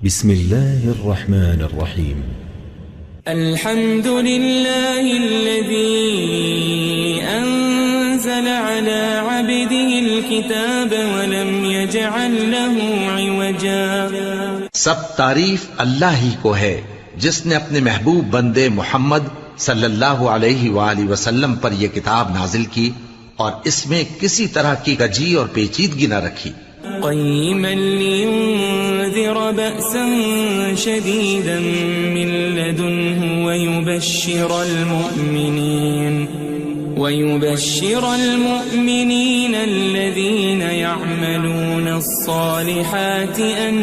بسم الله الرحمن الرحيم. الحمد لله الذي أنزل على عبده الكتاب ولم يجعل له عوجا. سب تعریف اللہ ہی کو ہے جس نے اپنے محبوب بندے محمد صلی اللہ علیہ وآلہ وسلم پر یہ کتاب نازل کی اور اس میں کسی طرح کی کجی اور پیچیدگی نہ رکھی. قيما لينذر بأسا شديدا من لدنه ويبشر المؤمنين الذين يعملون الصالحات أن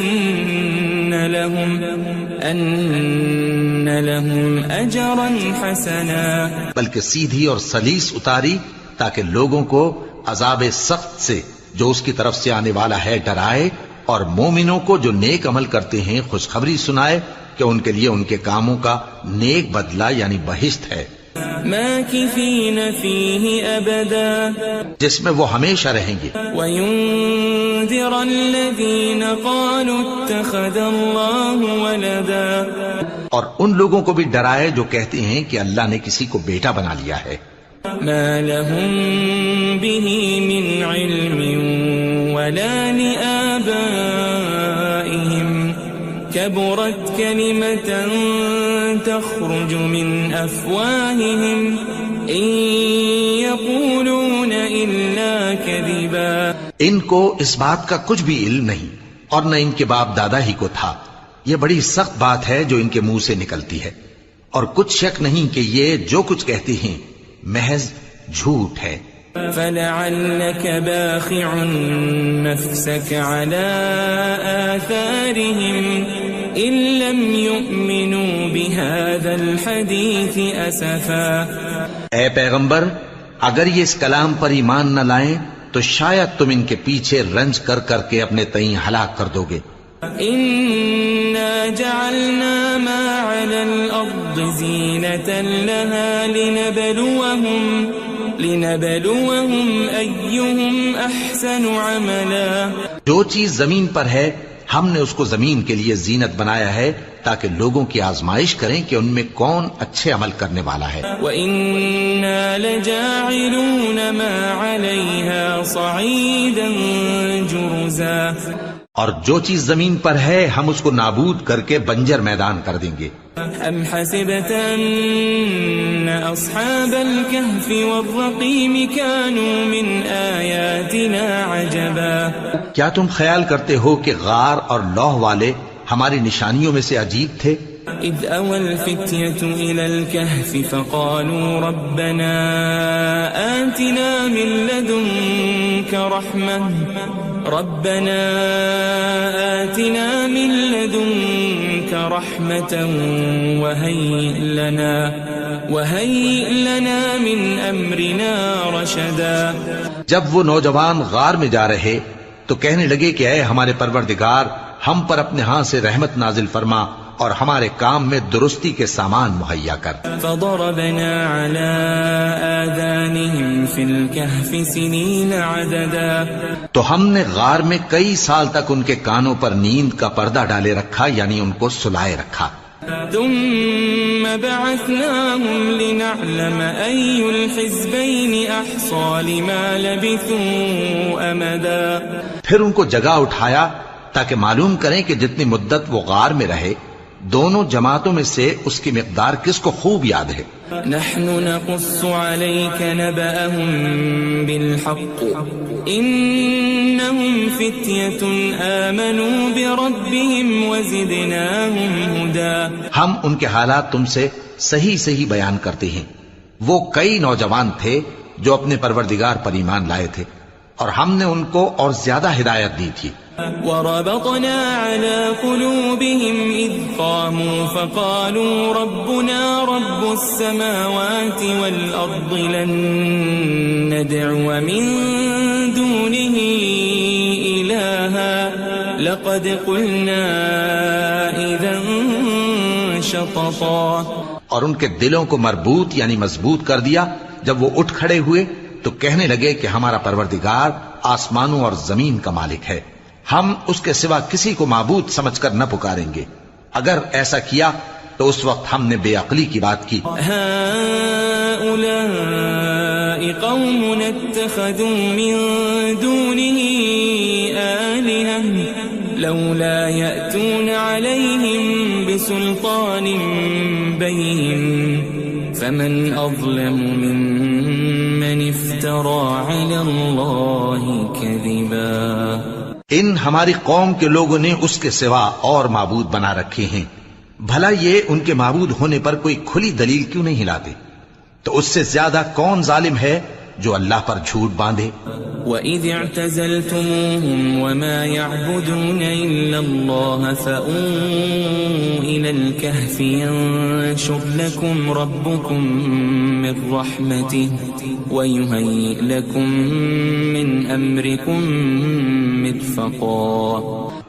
لهم أجرا حسنا. بلکہ سیدھی اور سلیس اتاری تاکہ لوگوں کو عذاب سخت سے جو اس کی طرف سے آنے والا ہے ڈرائے، اور مومنوں کو جو نیک عمل کرتے ہیں خوشخبری سنائے کہ ان کے لیے ان کے کاموں کا نیک بدلہ یعنی بہشت ہے، ماکثین فیہ ابدا، جس میں وہ ہمیشہ رہیں گے. وینذر الذین قالوا اتخذ اللہ ولدا، اور ان لوگوں کو بھی ڈرائے جو کہتے ہیں کہ اللہ نے کسی کو بیٹا بنا لیا ہے. ما لهم به من علم ولا لآبائهم كبرت كلمة تخرج من أفواههم إن يقولون إلا كذبا. ان کو اس بات کا کچھ بھی علم نہیں اور نہ ان کے باپ دادا ہی کو تھا. یہ بڑی سخت بات ہے جو ان کے منہ سے نکلتی ہے، اور کچھ شک نہیں کہ یہ جو کچھ کہتے ہیں محض جھوٹ ہے. فلعلك باخع نفسك على آثارهم إن لم يؤمنوا بهذا الحديث أسفا. اے پیغمبر، اگر یہ اس کلام پر ایمان نہ لائیں تو شاید تم ان کے پیچھے رنج کر کر کے اپنے تئیں ہلاک کر دو گے. إنا جعلنا ما على الأرض زينة لها لنبلوهم أيهم أحسن عملا. جو چیز زمین پر ہے ہم نے اس کو زمین کے لیے زینت بنایا ہے تاکہ لوگوں کی آزمائش کریں کہ ان میں کون اچھے عمل کرنے والا ہے. وَإِنَّا لَجَاعِلُونَ مَا عَلَيْهَا صَعِيدًا جُرُزًا. اور جو چیز زمین پر ہے ہم اس کو نابود کر کے بنجر میدان کر دیں گے. أَمْ حَسِبْتَ أَنَّ أَصْحَابَ الْكَهْفِ وَالرَّقِيمِ كَانُوا مِنْ آيَاتِنَا عَجَبًا. کیا تم خیال کرتے ہو کہ غار اور لوح والے ہماری نشانیوں میں سے عجیب تھے؟ إِذْ أَوَى الْفِتْيَةُ إِلَى الْكَهْفِ فَقَالُوا رَبَّنَا آتِنَا مِن لَّدُنكَ رَحْمَةً وَهَيِّئْ لَنَا مِنْ أَمْرِنَا رَشَدًا. جب وہ نوجوان غار میں جا رہے تو کہنے لگے کہ اے ہمارے پروردگار، ہم پر اپنے ہاں سے رحمت نازل فرما اور ہمارے کام میں درستی کے سامان مہیا کر. فضربنا على آذانهم في الكهف سنين عددا. تو ہم نے غار میں کئی سال تک ان کے کانوں پر نیند کا پردہ ڈالے رکھا، یعنی ان کو سلائے رکھا. ثم بعثناهم لنعلم أي الحزبين أحصى لما لبثوا أمدا. پھر ان کو جگہ اٹھایا تاکہ معلوم کریں کہ جتنی مدت وہ غار میں رہے دونوں جماعتوں میں سے اس کی مقدار کس کو خوب یاد ہے. نحن نقص عليك نبأهم بالحق إنهم فتية آمنوا بربهم وزدناهم هدى. ہم ان کے حالات تم سے صحیح بیان کرتے ہیں. وہ کئی نوجوان تھے جو اپنے پروردگار پر ایمان لائے تھے اور ہم نے ان کو اور زیادہ ہدایت دی تھی. وربطنا على قلوبهم إذ قاموا فقالوا ربنا رب السماوات والأرض لن ندعو من دونه إلها لقد قلنا إذا شططا. اور ان کے دلوں کو مربوط یعنی مضبوط کر دیا. جب وہ اٹھ کھڑے ہوئے تو کہنے لگے کہ ہمارا پروردگار آسمانوں اور زمین کا مالک ہے، ہم اس کے سوا کسی کو معبود سمجھ کر نہ پکاریں گے. اگر ایسا کیا تو اس وقت ہم نے بے عقلی کی بات کی. هؤلاء قوم اتخذوا من دونه آلهة لولا يأتون عليهم بسلطان بين فمن أظلم ممن افترى على الله كذبا. ان ہماری قوم کے لوگوں نے اس کے سوا اور معبود بنا رکھے ہیں. بھلا یہ ان کے معبود ہونے پر کوئی کھلی دلیل کیوں نہیں لاتے؟ تو اس سے زیادہ کون ظالم ہے جو اللہ پر جھوٹ باندھے؟ وَإِذِ اعْتَزَلْتُمُوهُمْ وَمَا يَعْبُدُونَ إِلَّا اللَّهَ فَأْوُوا إِلَى الْكَهْفِ يَنشُرْ لَكُمْ رَبُّكُمْ مِنْ رَحْمَتِهِ وَيُهَيِّئْ لَكُمْ مِنْ أَمْرِكُمْ مِرْفَقًا.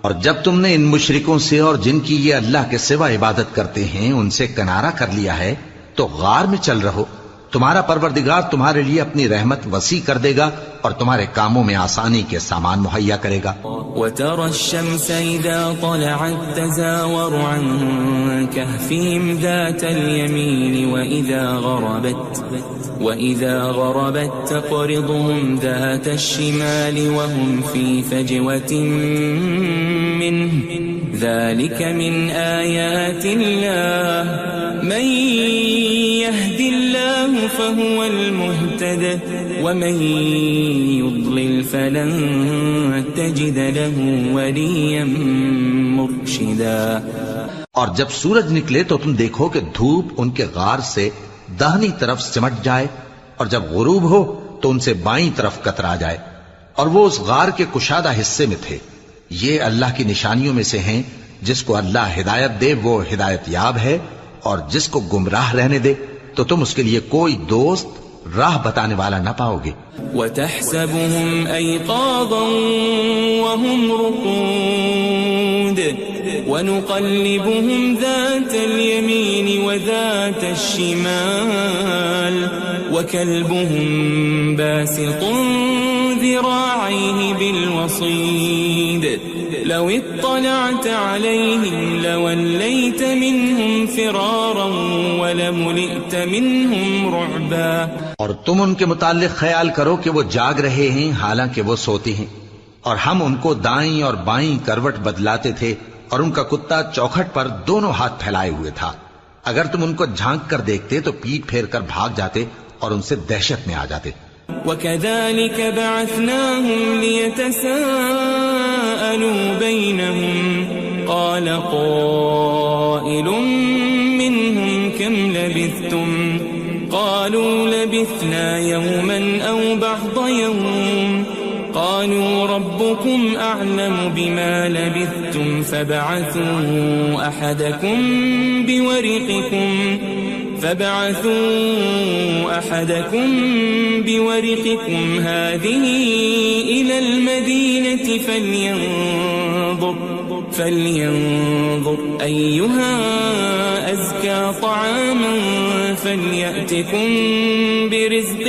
اور جب تم نے ان مشرکوں سے اور جن کی یہ اللہ کے سوا عبادت کرتے ہیں ان سے کنارہ کر لیا ہے تو غار میں چل رہو. تمہارا پروردگار تمہارے لیے اپنی رحمت وسیع کر دے گا اور تمہارے کاموں میں آسانی کے سامان مہیا کرے گا. وَتَرَى الشَّمْسَ إِذَا طَلَعَتْ تَزَاوَرُ عَنْ كَهْفِهِمْ ذَاتَ الْيَمِينِ وَإِذَا غَرَبَتْ تَقْرِضُهُمْ ذَاتَ الشِّمَالِ وَهُمْ فِي فَجْوَةٍ مِّنْهُ ذَلِكَ مِنْ آيَاتِ اللَّهِ مَنْ يَهْدِ اللَّهُ فَهُوَ الْمُهْتَدِ وَمَنْ يُضْلِلْ فَلَنْ تَجِدَ لَهُ وَلِيًّا مُرْشِدًا. اور جب سورج نکلے تو تم دیکھو کہ دھوپ ان کے غار سے داہنی طرف سمٹ جائے اور جب غروب ہو تو ان سے بائیں طرف کترا جائے اور وہ اس غار کے کشادہ حصے میں تھے. یہ اللہ کی نشانیوں میں سے ہیں. جس کو اللہ ہدایت دے وہ ہدایت یاب ہے اور جس کو گمراہ رہنے دے تو تم اس کے لیے کوئی دوست راہ بتانے والا نہ پاؤ گے. وَتَحْسَبُهُمْ أَيْقَاظًا وَهُمْ رُقُودٌ وَنُقَلِّبُهُمْ ذَاتَ الْيَمِينِ وَذَاتَ الشِّمَالِ وَكَلْبُهُمْ بَاسِطٌ ذِرَاعَيْهِ بِالْوَصِيدِ لَوِ اطَّلَعْتَ عَلَيْهِمْ لَوَلَّيْتَ مِنْهُمْ فِرَارًا وَلَمُلِئْتَ مِنْهُمْ رُعْبًا. اور تم ان کے متعلق خیال کرو کہ وہ جاگ رہے ہیں حالانکہ وہ سوتے ہیں اور ہم ان کو دائیں اور بائیں کروٹ بدلاتے تھے اور ان کا کتا چوکھٹ پر دونوں ہاتھ پھیلائے ہوئے تھا. اگر تم ان کو جھانک کر دیکھتے تو پیٹ پھیر کر بھاگ جاتے اور ان سے دہشت میں آ جاتے. وَكَذَلِكَ بَعَثْنَاهُمْ لِيَتَسَاءَلُوا بَيْنَهُمْ قَالَ قَائِلٌ مِّنْهُمْ كَمْ لَبِثْتُمْ قَالُوا لَبِثْنَا يَوْمًا أَوْ بَعْضَ يَوْمٍ قَالُوا رَبُّكُمْ أَعْلَمُ بِمَا لَبِثْتُمْ فَابْعَثُوا أَحَدَكُمْ بِوَرِقِكُمْ هَذِهِ إِلَى الْمَدِينَةِ فَلْيَنظُرْ أَيُّهَا أَزْكَى طَعَامًا فَلْيَأْتِكُمْ بِرِزْقٍ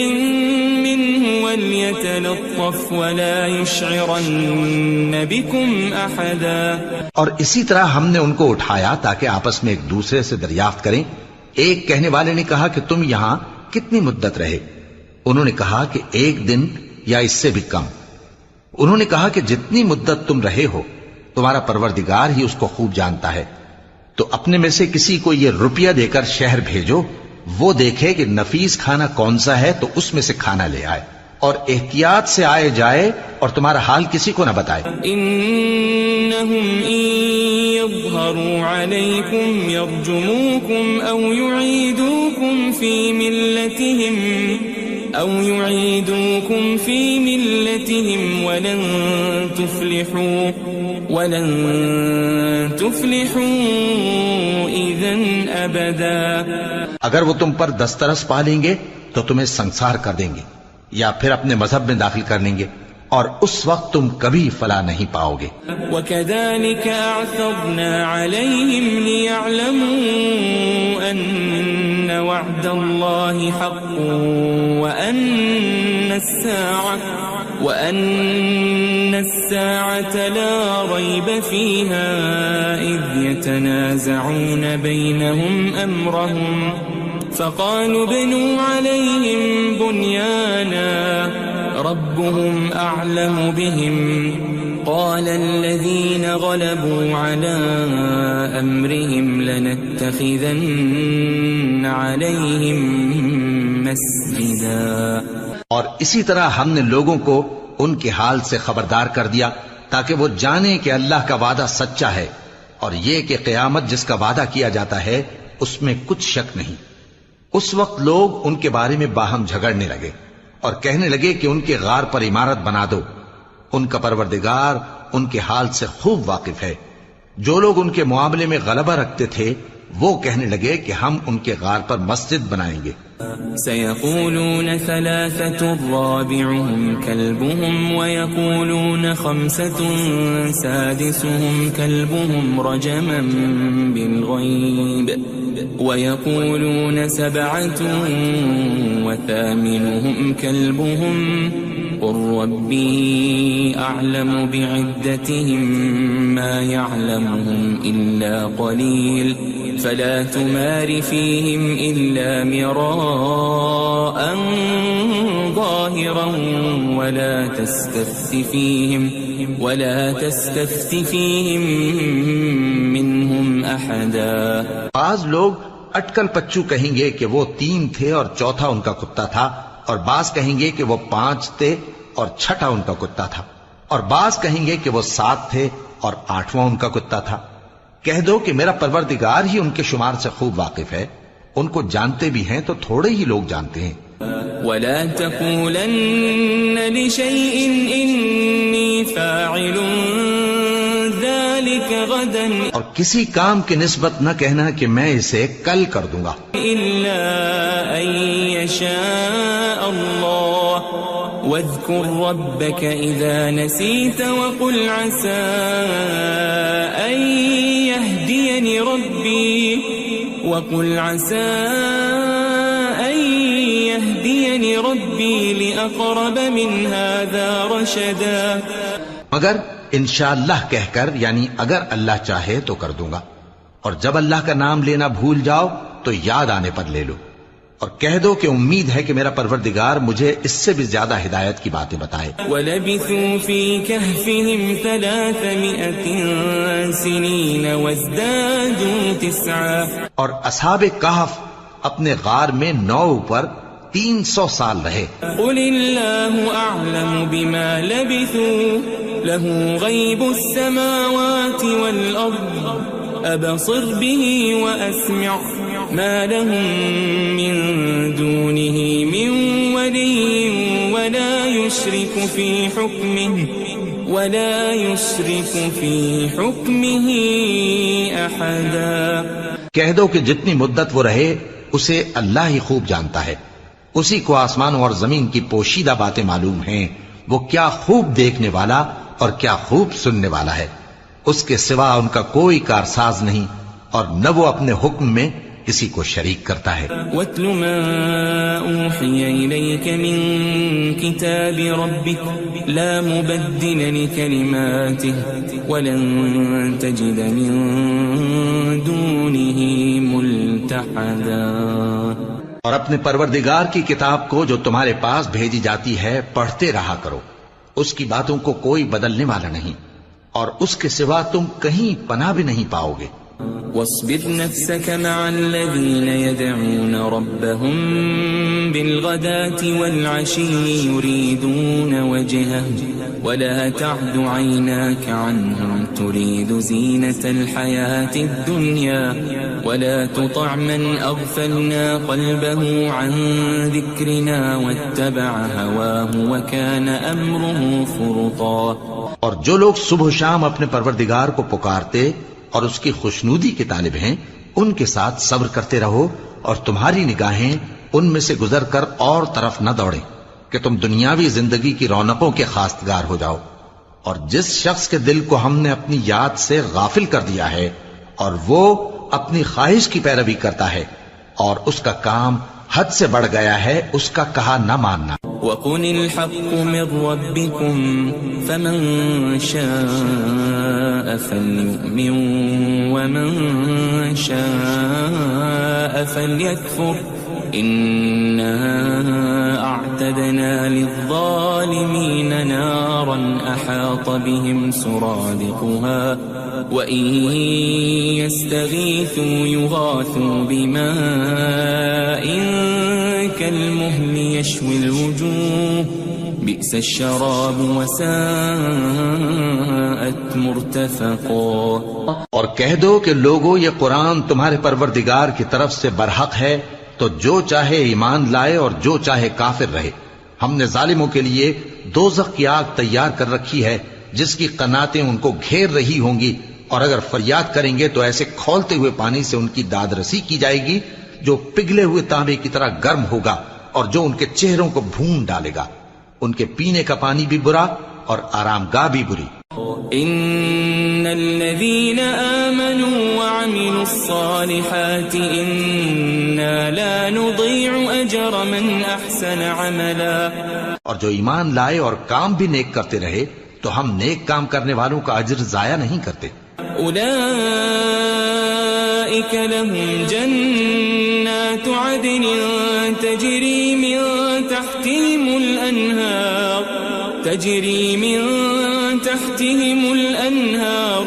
مِّنْهُ وَلْيَتَلَطَّفْ وَلَا يُشْعِرَنَّ بِكُمْ أَحَدًا. اور اسی طرح ہم نے ان کو اٹھایا تاکہ آپس میں ایک دوسرے سے دریافت کریں. ایک کہنے والے نے کہا کہ تم یہاں کتنی مدت رہے؟ انہوں نے کہا کہ 1 دن یا اس سے بھی کم. انہوں نے کہا کہ جتنی مدت تم رہے ہو تمہارا پروردگار ہی اس کو خوب جانتا ہے. تو اپنے میں سے کسی کو یہ روپیہ دے کر شہر بھیجو، وہ دیکھے کہ نفیس کھانا کون سا ہے تو اس میں سے کھانا لے آئے اور احتیاط سے آئے جائے اور تمہارا حال کسی کو نہ بتائے. انہم ان یظہروا علیکم یرجموکم او یعیدوکم فی ملتہم ولن تفلحوا اذن ابدا. اگر وہ تم پر دسترس پا لیں گے تو تمہیں سنسار کر دیں گے یا پھر اپنے مذہب میں داخل کر لیں گے اور اس وقت تم کبھی فلاح نہیں پاؤ گے. وَكَذَلِكَ أَعْثَرْنَا عَلَيْهِمْ لِيَعْلَمُوا أَنَّ وَعْدَ اللَّهِ حَقٌّ وَأَنَّ وأن الساعة لا ريب فيها إذ يتنازعون بينهم أمرهم فقالوا ابنوا عليهم بنيانا ربهم أعلم بهم قال الذين غلبوا على أمرهم لنتخذن عليهم مسجدا. اور اسی طرح ہم نے لوگوں کو ان کے حال سے خبردار کر دیا تاکہ وہ جانیں کہ اللہ کا وعدہ سچا ہے اور یہ کہ قیامت جس کا وعدہ کیا جاتا ہے اس میں کچھ شک نہیں. اس وقت لوگ ان کے بارے میں باہم جھگڑنے لگے اور کہنے لگے کہ ان کے غار پر عمارت بنا دو. ان کا پروردگار ان کے حال سے خوب واقف ہے. جو لوگ ان کے معاملے میں غلبہ رکھتے تھے وہ کہنے لگے کہ ہم ان کے غار پر مسجد بنائیں گے. سيقولون ثلاثة رابعهم كلبهم ويقولون خمسة سادسهم كلبهم رجما بالغيب ويقولون سبعة وثامنهم كلبهم قل ربي أعلم بعدتهم ما يعلمهم إلا قليل فلا تمار فيهم إلا مراء ظاهرا ولا تستفت فيهم منهم أحدا. بعض لوگ اٹکل پچو کہیں گے کہ وہ 3 تھے اور چوتھا ان کا کتا تھا، اور بعض کہیں گے کہ وہ 5 تھے اور چھٹا ان کا کتا تھا، اور بعض کہیں گے کہ وہ 7 تھے اور 8واں ان کا کتا تھا. کہہ دو کہ میرا پروردگار ہی ان کے شمار سے خوب واقف ہے، ان کو جانتے بھی ہیں تو تھوڑے ہی لوگ جانتے ہیں. ولا تقولن لشيء إني فاعل ذلك غدا اور کسی کام کی نسبت نہ کہنا کہ میں اسے کل کر دوں گا إلا أن يشاء الله واذكر ربك إذا نسيت وقل عسى أن يهديني ربي لأقرب من هذا رشدا. مگر انشاءاللہ کہہ کر، یعنی اگر اللہ چاہے تو کر دوں گا، اور جب اللہ کا نام لینا بھول جاؤ تو یاد آنے پر لے لو، اور کہہ دو کہ امید ہے کہ میرا پروردگار مجھے اس سے بھی زیادہ ہدایت کی باتیں بتائے. وَلَبِثُوا فِي كَهْفِهِمْ 300 سِنِينَ وَازْدَادُوا 9. اور اصحاب کہف اپنے غار میں 9 پر 300 سال رہے. قُلِ اللَّهُ أَعْلَمُ بِمَا لَبِثُوا لَهُ غَيْبُ السَّمَاوَاتِ وَالْأَرْضِ أَبْصِرْ بِهِ وَأَسْمِعْ مَا لَهُم مِّن دُونِهِ مِن وَلِيٍّ وَلَا يُشْرِكُ فِي حُكْمِهِ أَحَدًا. کہہ دو کہ جتنی مدت وہ رہے اسے اللہ ہی خوب جانتا ہے، اسی کو آسمانوں اور زمین کی پوشیدہ باتیں معلوم ہیں. وہ کیا خوب دیکھنے والا اور کیا خوب سننے والا ہے. اس کے سوا ان کا کوئی کارساز نہیں، اور نہ وہ اپنے حکم میں کسی کو شریک کرتا ہے. وَاتْلُ مَا أُوحِيَ إِلَيْكَ مِن كِتَابِ رَبِّكَ لَا مُبَدِّلَ لِكَلِمَاتِهِ وَلَن تَجِدَ مِن دُونِهِ مُلْتَحَدًا. اور اپنے پروردگار کی کتاب کو جو تمہارے پاس بھیجی جاتی ہے پڑھتے رہا کرو، اس کی باتوں کو کوئی بدلنے والا نہیں، اور اس کے سوا تم کہیں پناہ بھی نہیں پاؤ گے. واصبر نفسك مع الذين يدعون ربهم بالغداة والعشي يريدون وجهه ولا تعد عيناك عنهم تريد زينة الحياة الدنيا ولا تطع من أغفلنا قلبه عن ذكرنا واتبع هواه وكان أمره فرطا. اور جو لوگ صبح و شام اپنے پروردگار کو پکارتے اور اس کی خوشنودی کے طالب ہیں ان کے ساتھ صبر کرتے رہو، اور تمہاری نگاہیں ان میں سے گزر کر اور طرف نہ دوڑیں کہ تم دنیاوی زندگی کی رونقوں کے خواستگار ہو جاؤ. اور جس شخص کے دل کو ہم نے اپنی یاد سے غافل کر دیا ہے اور وہ اپنی خواہش کی پیروی کرتا ہے اور اس کا کام حد سے بڑھ گیا ہے، اس کا کہا نہ ماننا. وقل الحق من ربكم فمن شاء فليؤمن ومن شاء فليكفر إنا أعتدنا للظالمين نارا أحاط بهم سرادقها وإن يستغيثوا يغاثوا بماء كالمهل يشوي الوجوه بئس الشراب وساءت مرتفقا. اور کہہ دو کہ لوگو یہ قرآن تمہارے پروردگار کی طرف سے برحق ہے، تو جو چاہے ایمان لائے اور جو چاہے کافر رہے. ہم نے ظالموں کے لیے دوزخ کی آگ تیار کر رکھی ہے جس کی قناتیں ان کو گھیر رہی ہوں گی، اور اگر فریاد کریں گے تو ایسے کھولتے ہوئے پانی سے ان کی داد رسی کی جائے گی جو پگھلے ہوئے تانبے کی طرح گرم ہوگا اور جو ان کے چہروں کو بھون ڈالے گا. ان کے پینے کا پانی بھی برا اور آرام گاہ بھی بری. ان الذين آمنوا وعملوا الصالحات انا لا نضيع اجر من احسن عملا. اور جو ایمان لائے اور کام بھی نیک کرتے رہے تو ہم نیک کام کرنے والوں کا اجر ضائع نہیں کرتے. اولئك لهم جنات عدن تجري من تحتهم الأنهار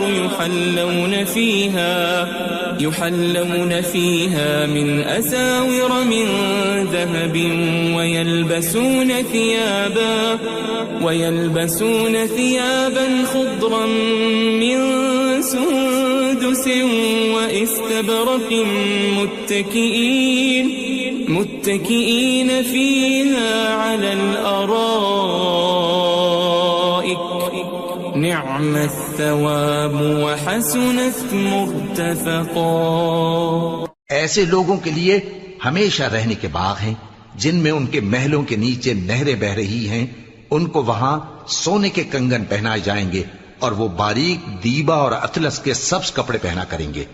يحلون فيها من أساور من ذهب ويلبسون ثيابا خضرا من سندس واستبرق متكئين فيها على الأرائك نعم الثواب وحسنت مرتفقا. ایسے لوگوں کے لیے ہمیشہ رہنے کے باغ ہیں جن میں ان کے محلوں کے نیچے نہریں بہ رہی ہیں. ان کو وہاں سونے کے کنگن پہنائے جائیں گے اور وہ باریک دیبا اور اطلس کے سبز کپڑے پہنا کریں گے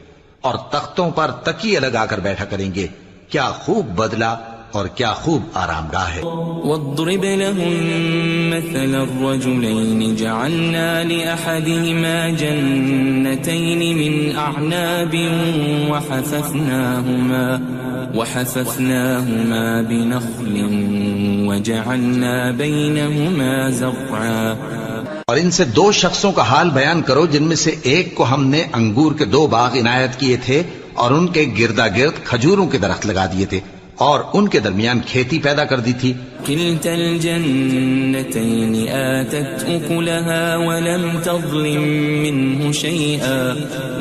اور تختوں پر تکیے لگا کر بیٹھا کریں گے. کیا خوب بدلہ اور کیا خوب آرام گاہ ہے. واضرب لهم مثل الرجلين جعلنا لأحدهما جنتين من أعناب وحففناهما بنخل وجعلنا بينهما زرعا. اور ان سے دو شخصوں کا حال بیان کرو جن میں سے ایک کو ہم نے انگور کے 2 باغ عنایت کیے تھے اور ان کے گردا گرد کھجوروں کے درخت لگا دیے تھے اور ان کے درمیان کھیتی پیدا کر دی تھی. كلتا الجنتين آتت أكلها ولم تظلم منه شيئا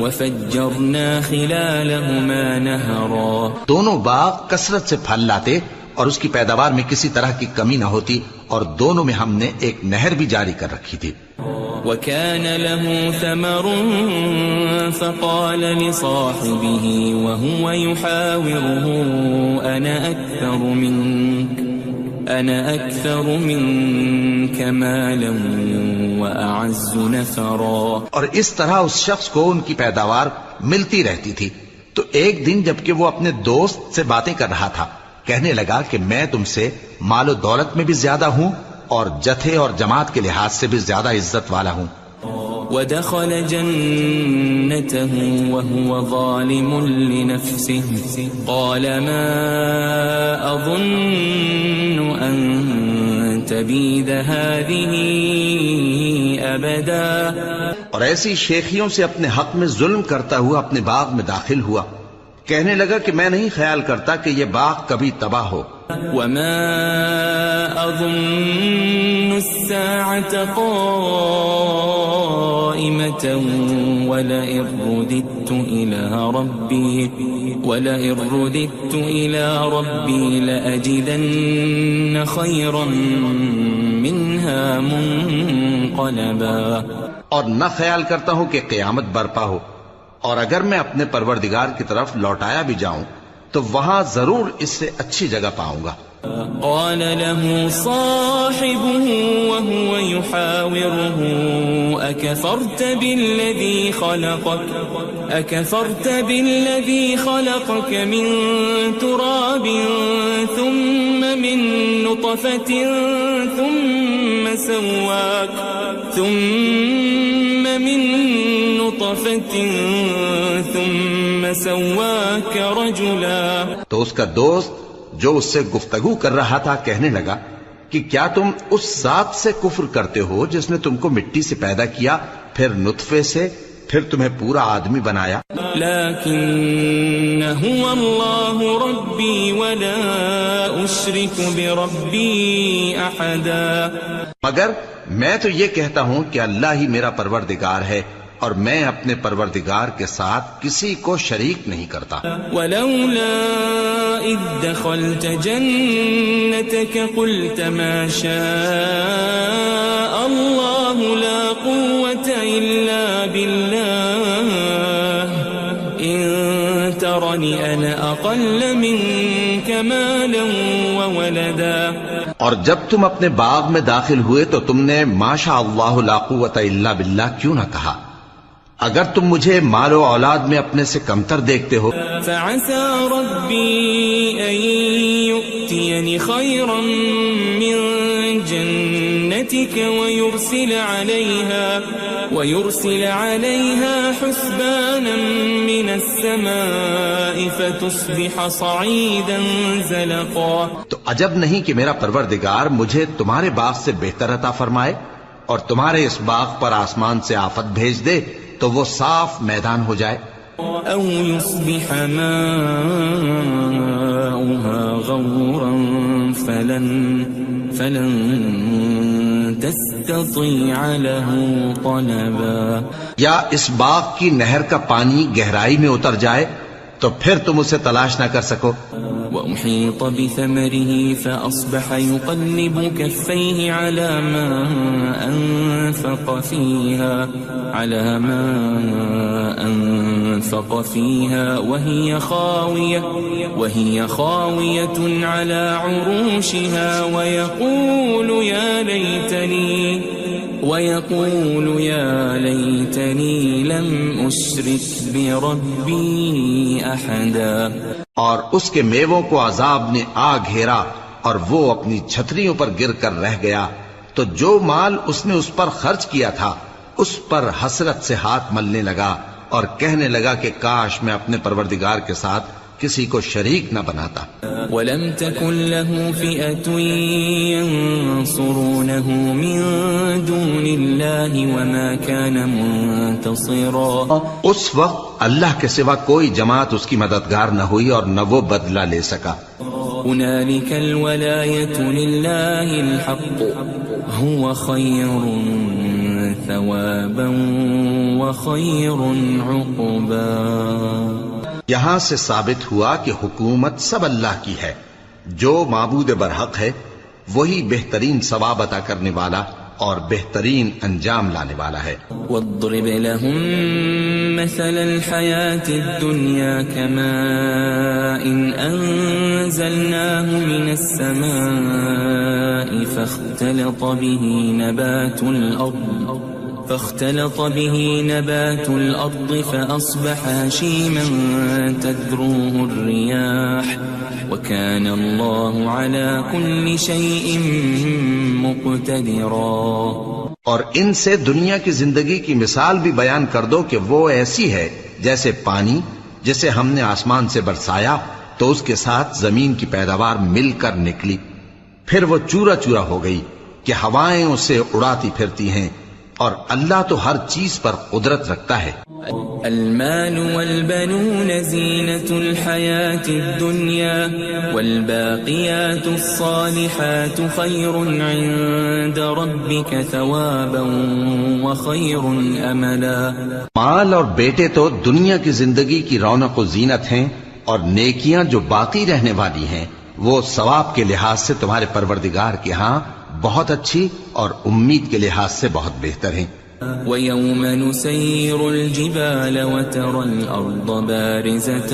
وفجرنا خلالهما نهرا. دونوں باغ کثرت سے پھل لاتے اور اس کی پیداوار میں کسی طرح کی کمی نہ ہوتی اور دونوں میں ہم نے ایک نہر بھی جاری کر رکھی تھی. وكان له ثمر فقال لصاحبه وهو يحاوره أنا أكثر منك مالا وأعز نفرا. اور اس طرح اس شخص کو ان کی پیداوار ملتی رہتی تھی. تو ایک دن جبکہ وہ اپنے دوست سے باتیں کر رہا تھا کہنے لگا کہ میں تم سے مال و دولت میں بھی زیادہ ہوں اور جتھے اور جماعت کے لحاظ سے بھی زیادہ عزت والا ہوں. ودخل جنته وهو ظالم لنفسه قال ما أظن أن تبيد هذه أبدا. اور ایسی شیخیوں سے اپنے حق میں ظلم کرتا ہوا اپنے باغ میں داخل ہوا. کہنے لگا کہ میں نہیں خیال کرتا کہ یہ باغ کبھی تباہ ہو. وما أظن الساعة قائمة ولئن رددت إلى ربي لأجدن خيرا منها منقلبا. اور نہ خیال کرتا ہوں کہ قیامت برپا ہو اور اگر میں اپنے پروردگار کی طرف لوٹایا بھی جاؤں تو وہاں ضرور اس سے اچھی جگہ پاؤں گا. قال له صاحبه وهو يحاوره أكفرت بالذي خلقك من تراب ثم من نطفة ثم سواك رجلا. تو اس کا دوست جو اس سے گفتگو کر رہا تھا کہنے لگا کہ کیا تم اس ذات سے کفر کرتے ہو جس نے تم کو مٹی سے پیدا کیا، پھر نطفے سے، پھر تمہیں پورا آدمی بنایا. لیکن هو اللہ ربی ولا اشرک بربی احدا. مگر میں تو یہ کہتا ہوں کہ اللہ ہی میرا پروردگار ہے اور میں اپنے پروردگار کے ساتھ کسی کو شریک نہیں کرتا. ولولا اذ دخلت جنتك قلت ما شاء الله لا قوة الا بالله ان ترني انا اقل منك مالا وولدا. اور جب تم اپنے باغ میں داخل ہوئے تو تم نے ما شاء اللہ لا قوت الا باللہ کیوں نہ کہا؟ اگر تم مجھے مال و اولاد میں اپنے سے کمتر دیکھتے ہو. فعسى ربي أن يؤتيني خيرا من جنتك ويرسل عليها حسبانا من السماء فتصبح صعيدا زلقا. تو عجب نہیں کہ میرا پروردگار مجھے تمہارے باغ سے بہتر عطا فرمائے اور تمہارے اس باغ پر آسمان سے آفت بھیج دے تو وہ صاف میدان ہو جائے. او يصبح ماؤها غورا فلن تستطيع له طلبا. یا اس باغ کی نہر کا پانی گہرائی میں اتر جائے تو پھر تم اسے تلاش نہ کر سکو. وأحيط بثمره فأصبح يقلب كفيه على ما أنفق فيها وهي خاوية على عروشها ويقول يا ليتني لم أشرك بربي أحدا. اور اس کے میووں کو عذاب نے آ گھیرا اور وہ اپنی چھتریوں پر گر کر رہ گیا. تو جو مال اس نے اس پر خرچ کیا تھا اس پر حسرت سے ہاتھ ملنے لگا اور کہنے لگا کہ کاش میں اپنے پروردگار کے ساتھ کسی کو شریک نہ بناتا. وَلَمْ تَكُنْ لَهُ فِئَةٌ يَنصُرُونَهُ مِن دُونِ اللَّهِ وَمَا كَانَ مُنتَصِرًا. اس وقت اللہ کے سوا کوئی جماعت اس کی مددگار نہ ہوئی اور نہ وہ بدلہ لے سکا. هُنَالِكَ الْوَلَایَةُ لِلَّهِ الْحَقُّ هُوَ خَيْرٌ ثَوَابًا وَخَيْرٌ عُقْبًا. یہاں سے ثابت ہوا کہ حکومت سب اللہ کی ہے. جو معبود برحق ہے وہی بہترین ثواب عطا کرنے والا اور بہترین انجام لانے والا ہے. وَاضْرِبْ لَهُم مَّثَلَ الْحَيَاةِ الدُّنْيَا كَمَاءٍ أَنزَلْنَاهُ مِنَ السَّمَاءِ فاختلط به نبات الأرض فأصبح هشيما تذروه الرياح وكان الله على كل شيء مقتدرا. اور ان سے دنیا کی زندگی کی مثال بھی بیان کر دو کہ وہ ایسی ہے جیسے پانی جسے ہم نے آسمان سے برسایا تو اس کے ساتھ زمین کی پیداوار مل کر نکلی، پھر وہ چورا چورا ہو گئی کہ ہوائیں اسے اڑاتی پھرتی ہیں، اور اللہ تو ہر چیز پر قدرت رکھتا ہے. المال والبنون زینة الحیاة الدنیا والباقیات الصالحات خیر عند ربک ثوابا وخیر املا. مال اور بیٹے تو دنیا کی زندگی کی رونق و زینت ہیں، اور نیکیاں جو باقی رہنے والی ہیں وہ ثواب کے لحاظ سے تمہارے پروردگار کے ہاں بہت اچھی اور امید کے لحاظ سے بہت بہتر ہیں. وَيَوْمَ نُسَيِّرُ الْجِبَالَ وَتَرَى الْأَرْضَ بَارِزَةً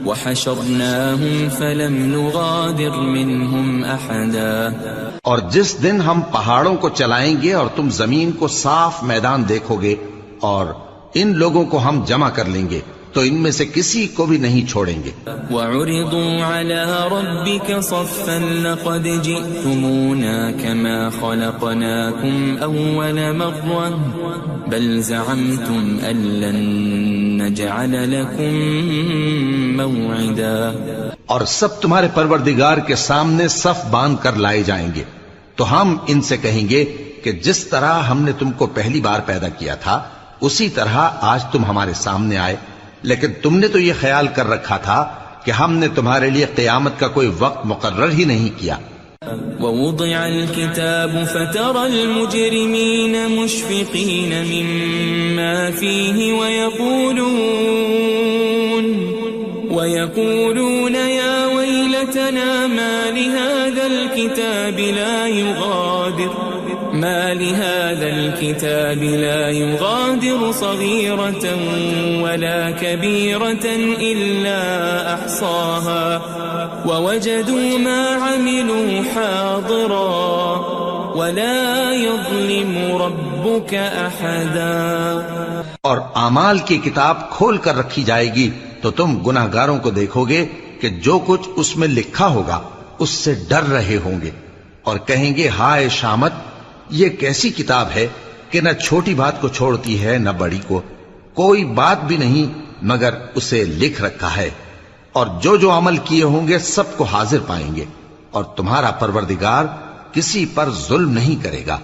وَحَشَرْنَاهُمْ فَلَمْ نُغَادِرْ مِنْهُمْ أَحَدًا. اور جس دن ہم پہاڑوں کو چلائیں گے اور تم زمین کو صاف میدان دیکھو گے اور ان لوگوں کو ہم جمع کر لیں گے تو ان میں سے کسی کو بھی نہیں چھوڑیں گے. وَعُرِضُوا عَلَى رَبِّكَ صَفًّا لَقَدْ جِئْتُمُونَا كَمَا خَلَقْنَاكُمْ أَوَّلَ مَرَّةٍ بَلْ زَعَمْتُمْ أَن لَّن نَّجْعَلَ لَكُم مَّوْعِدًا. اور سب تمہارے پروردگار کے سامنے صف باندھ کر لائے جائیں گے تو ہم ان سے کہیں گے کہ جس طرح ہم نے تم کو پہلی بار پیدا کیا تھا اسی طرح آج تم ہمارے سامنے آئے، لیکن تم نے تو یہ خیال کر رکھا تھا کہ ہم نے تمہارے لیے قیامت کا کوئی وقت مقرر ہی نہیں کیا. وَوُضِعَ الْكِتَابُ فَتَرَى الْمُجْرِمِينَ مُشْفِقِينَ مِمَّا فِيهِ وَيَقُولُونَ يَا وَيْلَتَنَا مَا لِهَذَا الْكِتَابِ لَا يُغَادِرُ صَغِيرَةً وَلَا كَبِيرَةً إِلَّا أَحْصَاهَا وَوَجَدُوا مَا عَمِلُوا حَاضِرًا وَلَا يَظْلِمُ رَبُّكَ أَحَدًا. اور اعمال کی کتاب کھول کر رکھی جائے گی تو تم گناہگاروں کو دیکھو گے کہ جو کچھ اس میں لکھا ہوگا اس سے ڈر رہے ہوں گے اور کہیں گے ہائے شامت، یہ کیسی کتاب ہے کہ نہ چھوٹی بات کو چھوڑتی ہے نہ بڑی کو، کوئی بات بھی نہیں مگر اسے لکھ رکھا ہے، اور جو جو عمل کیے ہوں گے سب کو حاضر پائیں گے، اور تمہارا پروردگار کسی پر ظلم نہیں کرے گا.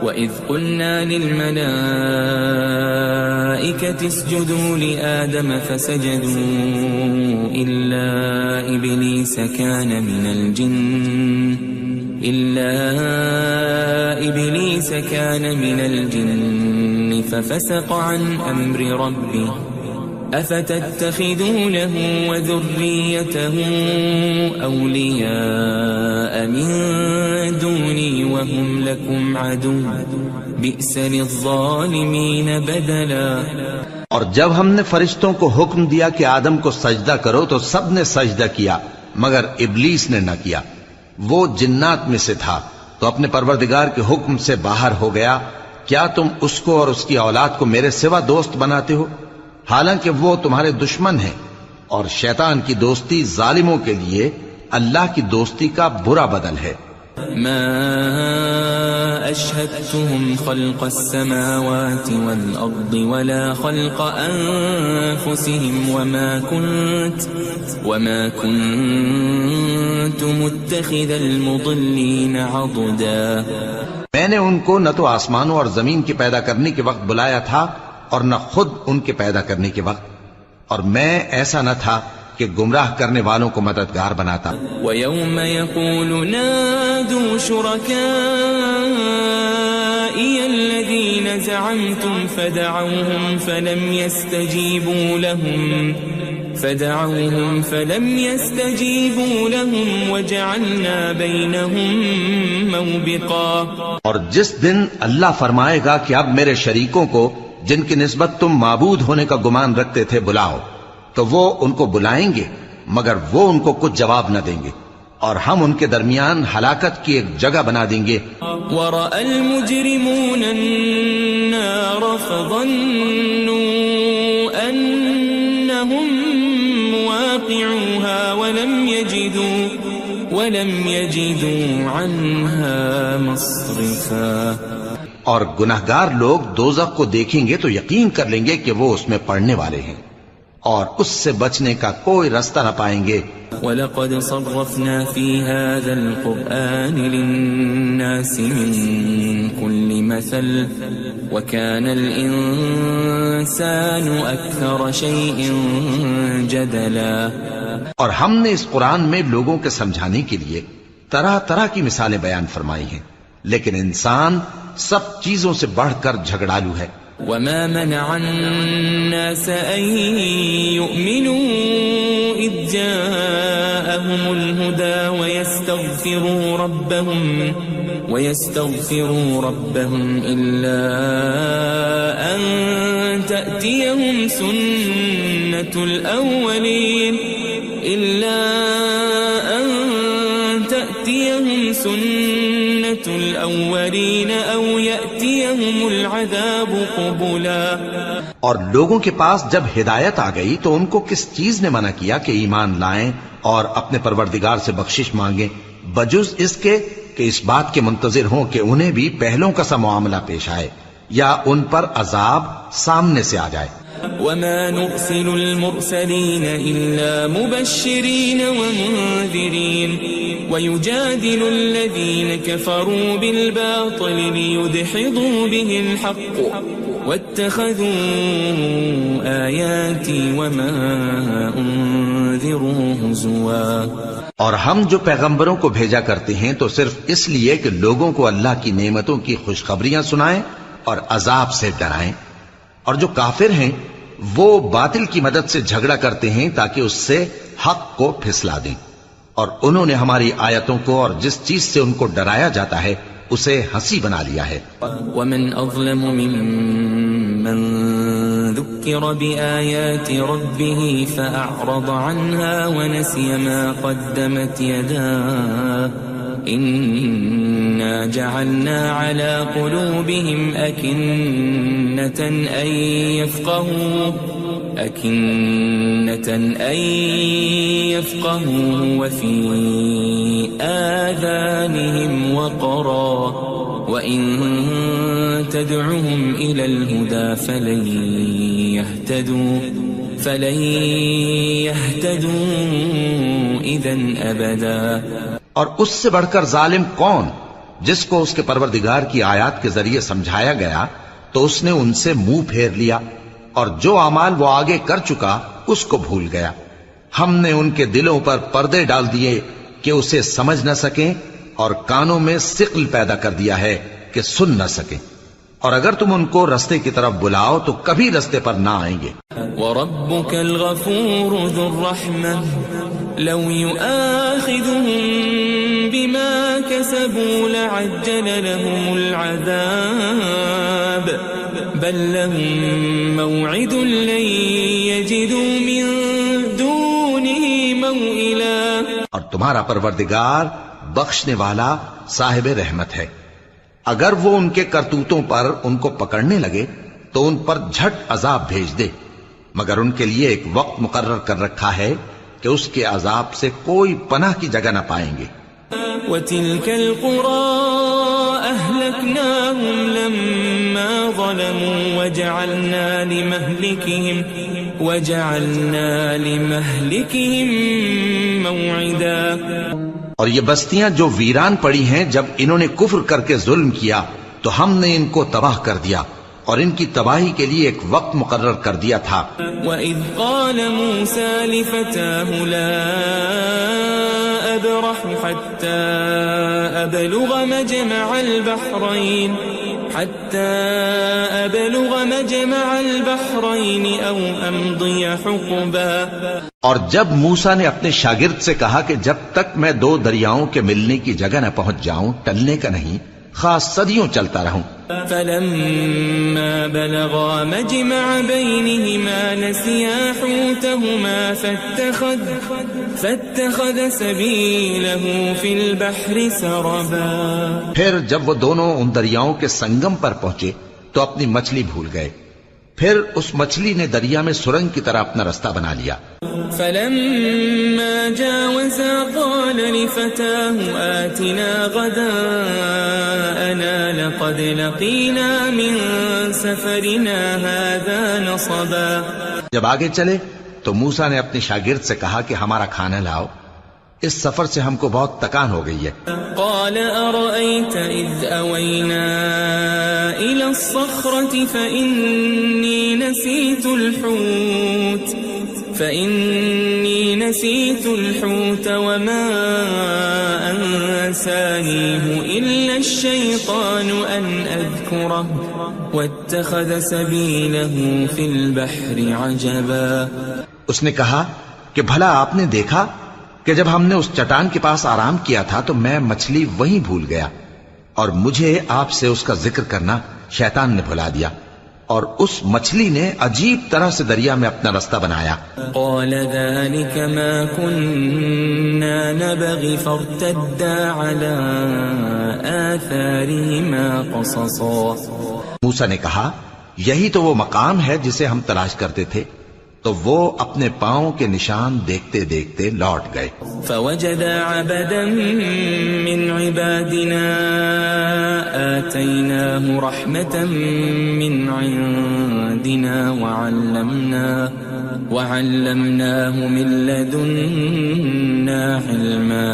وَإِذْ قُلْنَا لِلْمَلَائِكَةِ اسْجُدُوا لِآدَمَ فَسَجَدُوا إِلَّا إِبْلِيسَ كَانَ مِنَ الْجِنِّ فَفَسَقَ عَنْ أَمْرِ رَبِّهِ أَفَتَتَّخِذُونَهُ وَذُرِّيَّتَهُ أَوْلِيَاءَ مِن دُونِي وَهُمْ لَكُمْ عَدُوٌّ بِئْسَ لِلظَّالِمِينَ بَدَلًا. اور جب ہم نے فرشتوں کو حکم دیا کہ آدم کو سجدہ کرو تو سب نے سجدہ کیا مگر ابلیس نے نہ کیا، وہ جنات میں سے تھا تو اپنے پروردگار کے حکم سے باہر ہو گیا. کیا تم اس کو اور اس کی اولاد کو میرے سوا دوست بناتے ہو حالانکہ وہ تمہارے دشمن ہیں، اور شیطان کی دوستی ظالموں کے لیے اللہ کی دوستی کا برا بدل ہے. ما أشهدتهم خلق السماوات والأرض ولا خلق أنفسهم وما كنت متخذ المضلين عضدا. میں نے ان کو نہ تو آسمانوں اور زمین کے پیدا کرنے کے وقت بلایا تھا اور نہ خود ان کے پیدا کرنے کے وقت، اور میں ایسا نہ تھا کہ گمراہ کرنے والوں کو مددگار بناتا. وَيَوْمَ يَقُولُ نَادُوا شُرَكَائِيَ الَّذِينَ زَعَمْتُمْ فَدَعَوْهُمْ فَلَمْ يَسْتَجِيبُوا لَهُمْ وَجَعَلْنَا بَيْنَهُمْ مَوْبِقًا. اور جس دن اللہ فرمائے گا کہ اب میرے شریکوں کو جن کی نسبت تم معبود ہونے کا گمان رکھتے تھے بلاؤ، تو وہ ان کو بلائیں گے مگر وہ ان کو کچھ جواب نہ دیں گے، اور ہم ان کے درمیان ہلاکت کی ایک جگہ بنا دیں گے. وَرَأَى الْمُجْرِمُونَ النَّارَ فَظَنُّوا أَنَّهُمْ مُوَاقِعُوهَا وَلَمْ يَجِدُوا عَنْهَا مَصْرِفًا. اور گناہگار لوگ دوزخ کو دیکھیں گے تو یقین کر لیں گے کہ وہ اس میں پڑنے والے ہیں اور اس سے بچنے کا کوئی راستہ نہ پائیں گے. وَلَقَدْ صَرَّفْنَا فِي هَذَا الْقُرْآنِ لِلنَّاسِ مِنْ كُلِّ مَثَلٍ وَكَانَ الْإِنسَانُ أَكْثَرَ شَيْءٍ جَدَلًا. اور ہم نے اس قرآن میں لوگوں کے سمجھانے کے لیے طرح طرح کی مثالیں بیان فرمائی ہیں، لیکن انسان سب چیزوں سے بڑھ کر جھگڑالو ہے. وما منع الناس أن يؤمنوا إذ جاءهم الهدى ويستغفروا ربهم إلا أن تأتيهم سنة الأولين أو يأتيهم العذاب قبلا. اور لوگوں کے پاس جب ہدایت آ گئی تو ان کو کس چیز نے منع کیا کہ ایمان لائیں اور اپنے پروردگار سے بخشش مانگیں بجز اس کے کہ اس بات کے منتظر ہوں کہ انہیں بھی پہلوں کا سا معاملہ پیش آئے یا ان پر عذاب سامنے سے آ جائے. وما نرسل المرسلين إلا مبشرين ومنذرين ويجادل الذين كفروا بالباطل ليدحضوا به الحق واتخذوا آياتي وما أنذروا هزوا. اور ہم جو پیغمبروں کو بھیجا کرتے ہیں تو صرف اس لیے کہ لوگوں کو اللہ کی نعمتوں کی خوشخبریاں سنائیں اور عذاب سے ڈرائیں. اور جو کافر ہیں وہ باطل کی مدد سے جھگڑا کرتے ہیں تاکہ اس سے حق کو پھسلا دیں. اور انہوں نے ہماری آیتوں کو اور جس چیز سے ان کو ڈرایا جاتا ہے اسے ہنسی بنا لیا ہے. ومن أظلم ممن ذكر بآيات ربه فأعرض عنها ونسي ما قدمت يداه إنا جعلنا على قلوبهم أكنة أن يفقهوا وفي آذانهم وقرا وإن تدعهم إلى الهدى فلن يهتدوا إذا أبدا. اور اس سے بڑھ کر ظالم کون جس کو اس کے پروردگار کی آیات کے ذریعے سمجھایا گیا تو اس نے ان سے منہ پھیر لیا اور جو اعمال وہ آگے کر چکا اس کو بھول گیا. ہم نے ان کے دلوں پر پردے ڈال دیے کہ اسے سمجھ نہ سکیں اور کانوں میں ثقل پیدا کر دیا ہے کہ سن نہ سکیں. اور اگر تم ان کو رستے کی طرف بلاؤ تو کبھی رستے پر نہ آئیں گے. وَرَبُّكَ الْغَفُورُ ذُو الرَّحْمَةِ لَوْ يُؤَاخِذُهُم بِمَا كَسَبُوا لَعَجَّلَ لَهُمُ الْعَذَابَ بَل لَّهُم مَّوْعِدٌ لَّن يَجِدُوا مِن دُونِهِ مَوْئِلًا. اور تمہارا پروردگار بخشنے والا صاحب رحمت ہے. اگر وہ ان کے کرتوتوں پر ان کو پکڑنے لگے تو ان پر جھٹ عذاب بھیج دے مگر ان کے لیے ایک وقت مقرر کر رکھا ہے کہ اس کے عذاب سے کوئی پناہ کی جگہ نہ پائیں گے. وَتِلْكَ الْقُرَىٰ أَهْلَكْنَاهُمْ لَمَّا ظَلَمُوا وَجَعَلْنَا لِمَهْلِكِهِمْ مَوْعِدًا. اور یہ بستیاں جو ویران پڑی ہیں جب انہوں نے کفر کر کے ظلم کیا تو ہم نے ان کو تباہ کر دیا اور ان کی تباہی کے لیے ایک وقت مقرر کر دیا تھا. وَإِذْ قَالَ مُوسَى لِفَتَاهُ لَا أَبْرَحُ حَتَّى أَبْلُغَ مَجْمَعَ الْبَحْرَيْنِ أَوْ أَمْضِيَ حُقُبًا. اور جب موسیٰ نے اپنے شاگرد سے کہا کہ جب تک میں دو دریاؤں کے ملنے کی جگہ نہ پہنچ جاؤں ٹلنے کا نہیں خاص صدیوں چلتا رہوں. فَلَمَّا بَلَغَا مَجْمَعَ بَيْنِهِمَا نَسِيَا حُوتَهُمَا فَاتَّخَذَ سَبِيلَهُ فِي الْبَحْرِ سَرَبًا. پھر جب وہ دونوں ان دریاؤں کے سنگم پر پہنچے تو اپنی مچھلی بھول گئے. پھر اس مچھلی نے دریا میں سرنگ کی طرح اپنا رستہ بنا لیا. فَلَمَّا جَاوَزَا قَالَ لِفَتَاهُ آتِنَا غَدَاءَنَا لَقَدْ لَقِينَا مِن سَفَرِنَا هَذَا نَصَبًا. جب آگے چلے تو موسیٰ نے اپنے شاگرد سے کہا کہ ہمارا کھانا لاؤ اس سفر سے ہم کو بہت تکان ہو گئی ہے. قال أرأيت إذ أوينا إلى الصخرة فإني نسيت الحوت وما أنسانيه إلا الشيطان أن أذكره واتخذ سبيله في البحر عجبا. اس نے کہا کہ بھلا آپ نے دیکھا کہ جب ہم نے اس چٹان کے پاس آرام کیا تھا تو میں مچھلی وہیں بھول گیا اور مجھے آپ سے اس کا ذکر کرنا شیطان نے بھلا دیا اور اس مچھلی نے عجیب طرح سے دریا میں اپنا رستہ بنایا. قال ذلك ما كنا نبغي فارتدا على آثارهما قصصا. موسیٰ نے کہا یہی تو وہ مقام ہے جسے ہم تلاش کرتے تھے. تو وہ اپنے پاؤں کے نشان دیکھتے دیکھتے لوٹ گئے. فوجد عبدا من عبادنا آتيناه رحمة من عندنا وعلمناه من لدنا علما.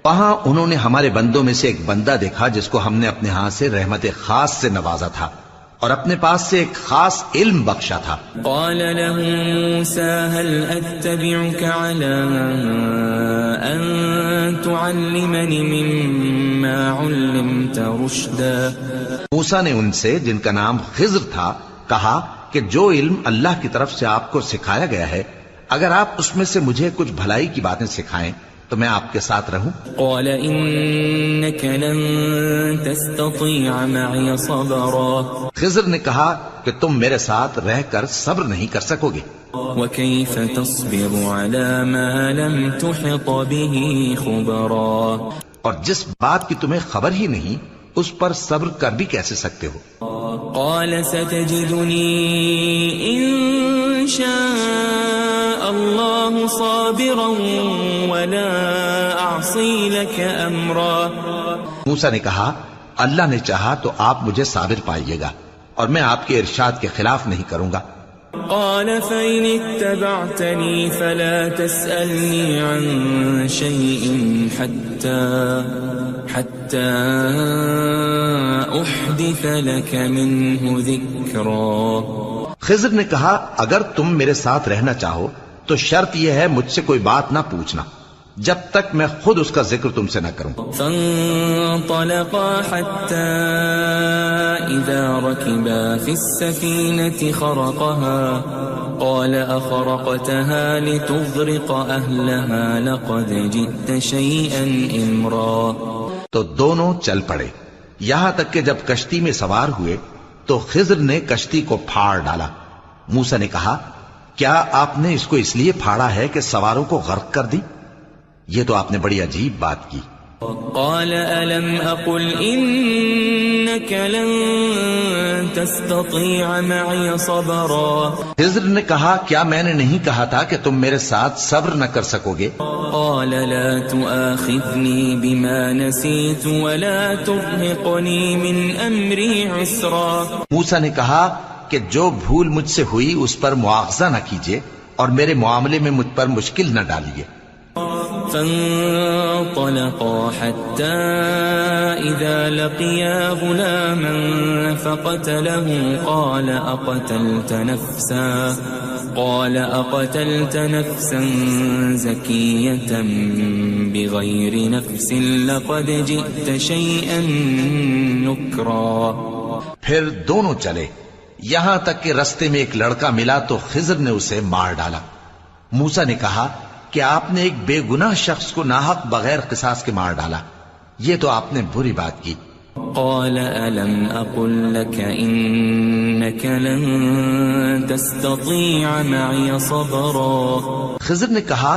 وہاں انہوں نے ہمارے بندوں میں سے ایک بندہ دیکھا جس کو ہم نے اپنے ہاتھ سے رحمت خاص سے نوازا تھا اور اپنے پاس سے ایک خاص علم بخشا تھا. قال له موسى هل أتبعك على أن تعلمني مما علمت رشدا. موسیٰ نے ان سے جن کا نام خضر تھا کہا کہ جو علم اللہ کی طرف سے آپ کو سکھایا گیا ہے اگر آپ اس میں سے مجھے کچھ بھلائی کی باتیں سکھائیں تو میں آپ کے ساتھ رہوں. قال إنك لن تستطيع معي صبرا. خضر نے کہا کہ تم میرے ساتھ رہ کر صبر نہیں کر سکو گے. وكيف تصبر على ما لم تحط به خبرا. اور جس بات کی تمہیں خبر ہی نہیں اس پر صبر کر بھی کیسے سکتے ہو. قال ستجدني إن شاء الله صابرا ولا أعصي لك أمرا. موسیٰ نے کہا اللہ نے چاہا تو آپ مجھے صابر پائیے گا اور میں آپ کے ارشاد کے خلاف نہیں کروں گا. قال فإن اتبعتني فلا تسألني عن شيء حتى أحدث لك منه ذكرا. خضر نے کہا اگر تم میرے ساتھ رہنا چاہو تو شرط یہ ہے مجھ سے کوئی بات نہ پوچھنا جب تک میں خود اس کا ذکر تم سے نہ کروں. فانطلقا حتى إذا ركبا في السفينة خرقها قال أخرقتها لتغرق أهلها لقد جئت شيئا إمرا. تو دونوں چل پڑے یہاں تک کہ جب کشتی میں سوار ہوئے تو خضر نے کشتی کو پھاڑ ڈالا. موسیٰ نے کہا کیا آپ نے اس کو اس لیے پھاڑا ہے کہ سواروں کو غرق کر دی؟ یہ تو آپ نے بڑی عجیب بات کی. قال ألم أقل إنك لن تستطيع معي صبرا. خضر نے کہا کیا میں نے نہیں کہا تھا کہ تم میرے ساتھ صبر نہ کر سکو گے؟ قال لا تؤاخذني بما نسيت ولا ترهقني من أمري عسرا. موسیٰ نے کہا کہ جو بھول مجھ سے ہوئی اس پر مواخذہ نہ کیجیے اور میرے معاملے میں مجھ پر مشکل نہ ڈالیے. فانطلقا حتى إذا لقيا غلاما فقتله قال أقتلت نفسا زكية بغير نفس لقد جئت شيئا نكرا. پھر دونوں چلے یہاں تک کہ رستے میں ایک لڑکا ملا تو خضر نے اسے مار ڈالا. موسیٰ نے کہا کہ آپ نے ایک بے گناہ شخص کو ناحق بغیر قصاص کے مار ڈالا. یہ تو آپ نے بری بات کی. قال ألم أقل لك إنك لن تستطيع معي صبرا. خضر نے کہا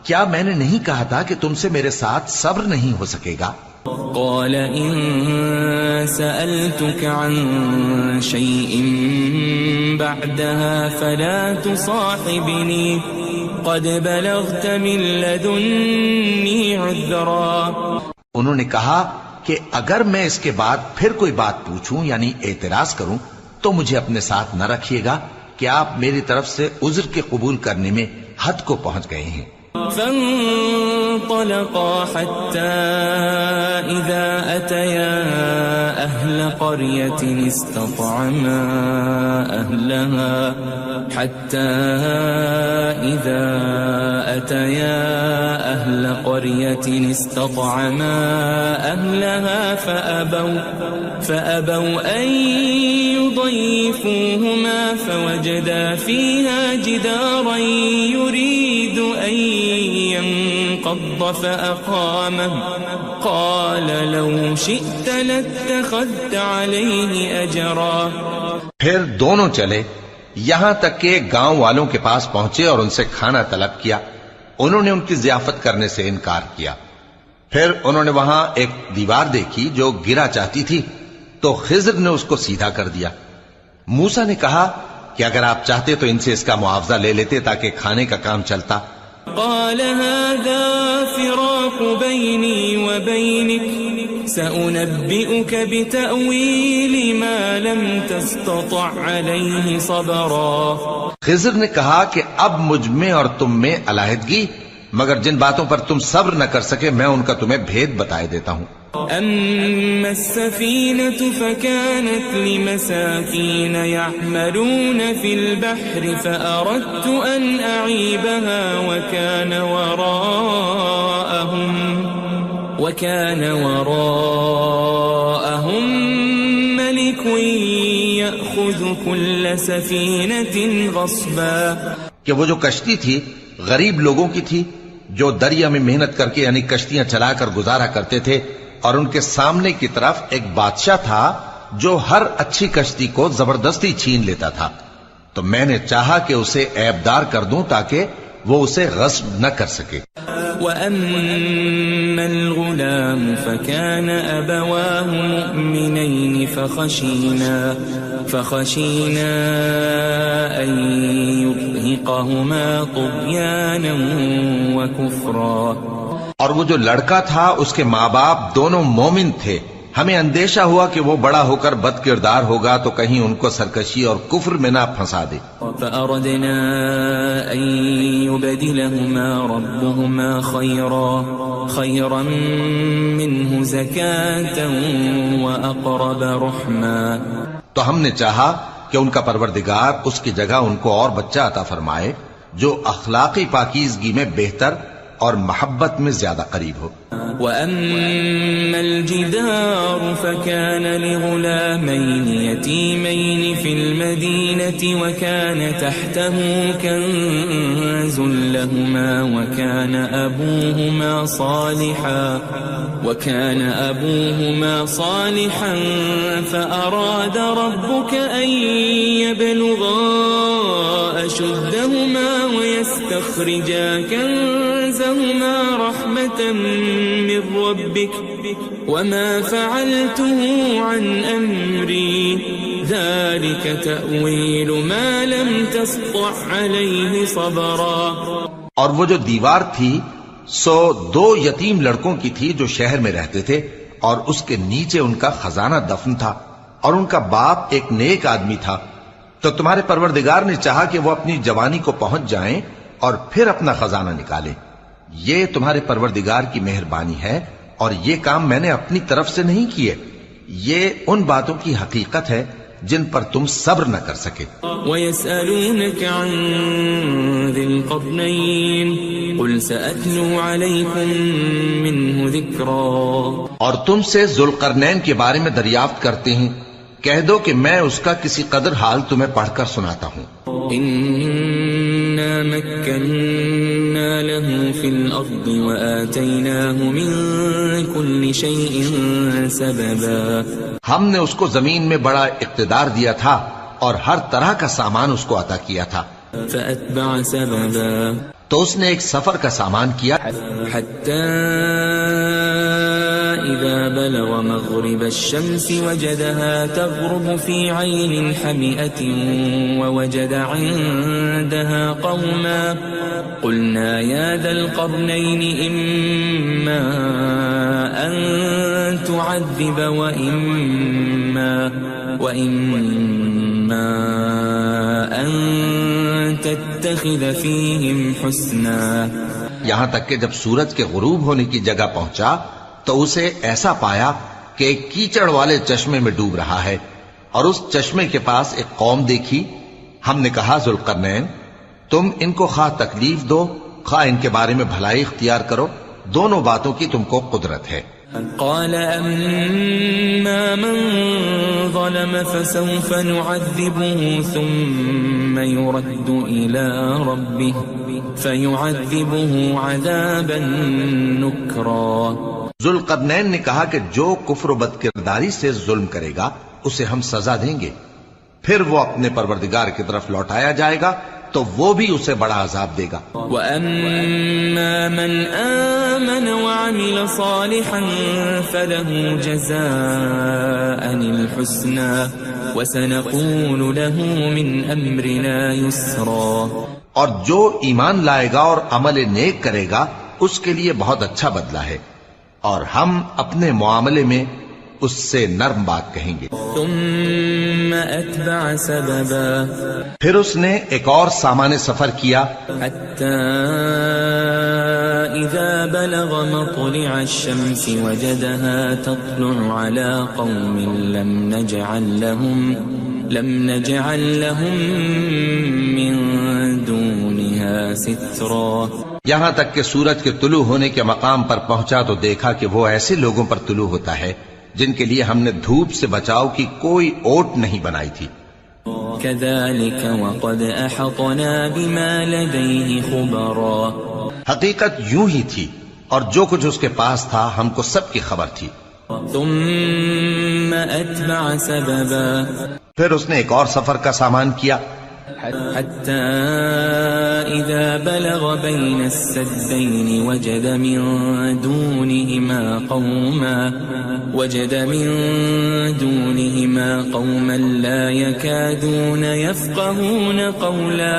کیا میں نے نہیں کہا تھا کہ تم سے میرے ساتھ صبر نہیں ہو سکے گا؟ قال إن سألتك عن شيء بعدها فلا تصاحبني قد بلغت من لدني عذرا. انہوں نے کہا کہ اگر میں اس کے بعد پھر کوئی بات پوچھوں یعنی اعتراض کروں تو مجھے اپنے ساتھ نہ رکھیے گا کہ آپ میری طرف سے عذر کے قبول کرنے میں حد کو پہنچ گئے ہیں. فانطلقا حتى إذا أتيا أهل قرية استطعما أهلها أهل قرية استطعما أهلها فأبوا أن يضيفوهما فوجدا فيها جدارا يريد أن ينقض فأقامه قال لو شئت لاتخذت عليه أجرا. پھر دونوں چلے یہاں تک کہ گاؤں والوں کے پاس پہنچے اور ان سے کھانا طلب کیا. انہوں نے ان کی ضیافت کرنے سے انکار کیا. پھر انہوں نے وہاں ایک دیوار دیکھی جو گرا چاہتی تھی تو خضر نے اس کو سیدھا کر دیا. موسیٰ نے کہا کہ اگر آپ چاہتے تو ان سے اس کا معاوضہ لے لیتے تاکہ کھانے کا کام چلتا. قال هذا فراق بيني وبينك سأنبئك بتأويل ما لم تستطع عليه صبرا. خضر نے کہا کہ اب مجھ میں اور تم میں علیحدگی، مگر جن باتوں پر تم صبر نہ کر سکے میں ان کا تمہیں بھید بتائے دیتا ہوں. أما السفينة فكانت لمساكين يعملون في البحر فأردت أن أعيبها وكان وراءهم ملك يأخذ كل سفينة غصبا. کہ وہ جو کشتی تھی غریب لوگوں کی تھی جو دریا میں محنت کر کے یعنی کشتیاں چلا کر گزارا کرتے تھے، اور ان کے سامنے کی طرف ایک بادشاہ تھا جو ہر اچھی کشتی کو زبردستی چھین لیتا تھا. تو میں نے چاہا کہ اسے عیبدار کر دوں تاکہ وہ اسے غصب نہ کر سکے. وَأَمَّا الْغُلَامُ فَكَانَ أَبَوَاهُ مُؤْمِنَيْنِ فَخَشِينَا أَن يُرْهِقَهُمَا طُغْيَانًا وَكُفْرًا. اور وہ جو لڑکا تھا اس کے ماں باپ دونوں مومن تھے، ہمیں اندیشہ ہوا کہ وہ بڑا ہو کر بد کردار ہوگا تو کہیں ان کو سرکشی اور کفر میں نہ پھنسا دے. فأردنا أن يبدلهما ربهما خيرا منه زكاة وأقرب رحما. تو ہم نے چاہا کہ ان کا پروردگار اس کی جگہ ان کو اور بچہ عطا فرمائے جو اخلاقی پاکیزگی میں بہتر اور محبت میں زیادہ قریب ہو. وَأَمَّا الْجِدَارُ فَكَانَ لِغُلَامَيْنِ يَتِيمَيْنِ فِي الْمَدِينَةِ وَكَانَ تَحْتَهُ كَنْزٌ لَهُمَا وَكَانَ أَبُوهُمَا صَالِحًا فَأَرَادَ رَبُّكَ أَنْ يَبْلُغَا أَشُدَّهُمَا وَيَسْتَخْرِجَا كَنْزَهُمَا رَحْمَةً من ربك وما فعلته عن أمري ذلك تأويل ما لم تسطع عليه صبرا. اور وہ جو دیوار تھی سو 2 یتیم لڑکوں کی تھی جو شہر میں رہتے تھے اور اس کے نیچے ان کا خزانہ دفن تھا اور ان کا باپ ایک نیک آدمی تھا. تو تمہارے پروردگار نے چاہا کہ وہ اپنی جوانی کو پہنچ جائیں اور پھر اپنا خزانہ نکالے. یہ تمہارے پروردگار کی مہربانی ہے اور یہ کام میں نے اپنی طرف سے نہیں کیے. یہ ان باتوں کی حقیقت ہے جن پر تم صبر نہ کر سکے. وَيَسْأَلُونَكَ عَنْ ذِي الْقَرْنَيْنِ قُلْ سَأَتْلُو عَلَيْكُمْ مِنْهُ ذِكْرًا. اور تم سے ذوالقرنین کے بارے میں دریافت کرتے ہیں، کہہ دو کہ میں اس کا کسی قدر حال تمہیں پڑھ کر سناتا ہوں. إِنَّا مَكَّنَّا لَهُ فِي الْأَرْضِ وَآتَيْنَاهُ مِنْ كُلِّ شَيْءٍ سَبَبًا. ہم نے اس کو زمین میں بڑا اقتدار دیا تھا اور ہر طرح کا سامان اس کو عطا کیا تھا. فَأَتْبَعَ سَبَبًا. تو اس نے ایک سفر کا سامان کیا حَتَّى إِذَا بَلَغَ مَغْرِبَ الشَّمْسِ وَجَدَهَا تَغْرُبُ فِي عَيْنٍ حَمِئَةٍ وَوَجَدَ عِندَهَا قَوْمًا قُلْنَا يَا ذَا الْقَرْنَيْنِ إِمَّا أَن تُعَذِّبَ وَإِمَّا أَن تَتَّخِذَ فِيهِمْ حُسْنًا. یہاں تک کہ جب سورج کے غروب ہونے کی جگہ پہنچا تو اسے ایسا پایا کہ ایک کیچڑ والے چشمے میں ڈوب رہا ہے اور اس چشمے کے پاس ایک قوم دیکھی. ہم نے کہا ذوالقرنین تم ان کو خواہ تکلیف دو خواہ ان کے بارے میں بھلائی اختیار کرو، دونوں باتوں کی تم کو قدرت ہے۔ قال أما من ظلم فسوف نعذبه ثم يرد إلى ربه فيعذبه عذابا نكرا۔ ذوالقرنین نے کہا کہ جو کفر و بد کرداری سے ظلم کرے گا اسے ہم سزا دیں گے، پھر وہ اپنے پروردگار کی طرف لوٹایا جائے گا تو وہ بھی اسے بڑا عذاب دے گا۔ وَأَمَّا مَنْ آمَنَ وَعَمِلَ صَالِحًا فَلَهُ جَزَاءً الْحُسْنَى وَسَنَقُولُ لَهُ مِنْ أَمْرِنَا يُسْرًا۔ اور جو ایمان لائے گا اور عمل نیک کرے گا اس کے لیے بہت اچھا بدلہ ہے، اور ہم اپنے معاملے میں اس سے نرم بات کہیں گے۔ ثم أتبع سببا، پھر اس نے ایک اور سامان سفر کیا، حتى إذا بلغ مطلع الشمس وجدها تطلع على قوم لم نجعل لهم من دونها سترا۔ یہاں تک کہ سورج کے طلوع ہونے کے مقام پر پہنچا تو دیکھا کہ وہ ایسے لوگوں پر طلوع ہوتا ہے جن کے لیے ہم نے دھوپ سے بچاؤ کی کوئی اوٹ نہیں بنائی تھی۔ كذلك وقد أحطنا بما لديه خبرا، حقیقت یوں ہی تھی اور جو کچھ اس کے پاس تھا ہم کو سب کی خبر تھی۔ ثم أتبع سببا، پھر اس نے ایک اور سفر کا سامان کیا، حتى إذا بلغ بين السدين وجد من دونهما قوما لا يكادون يفقهون قولا۔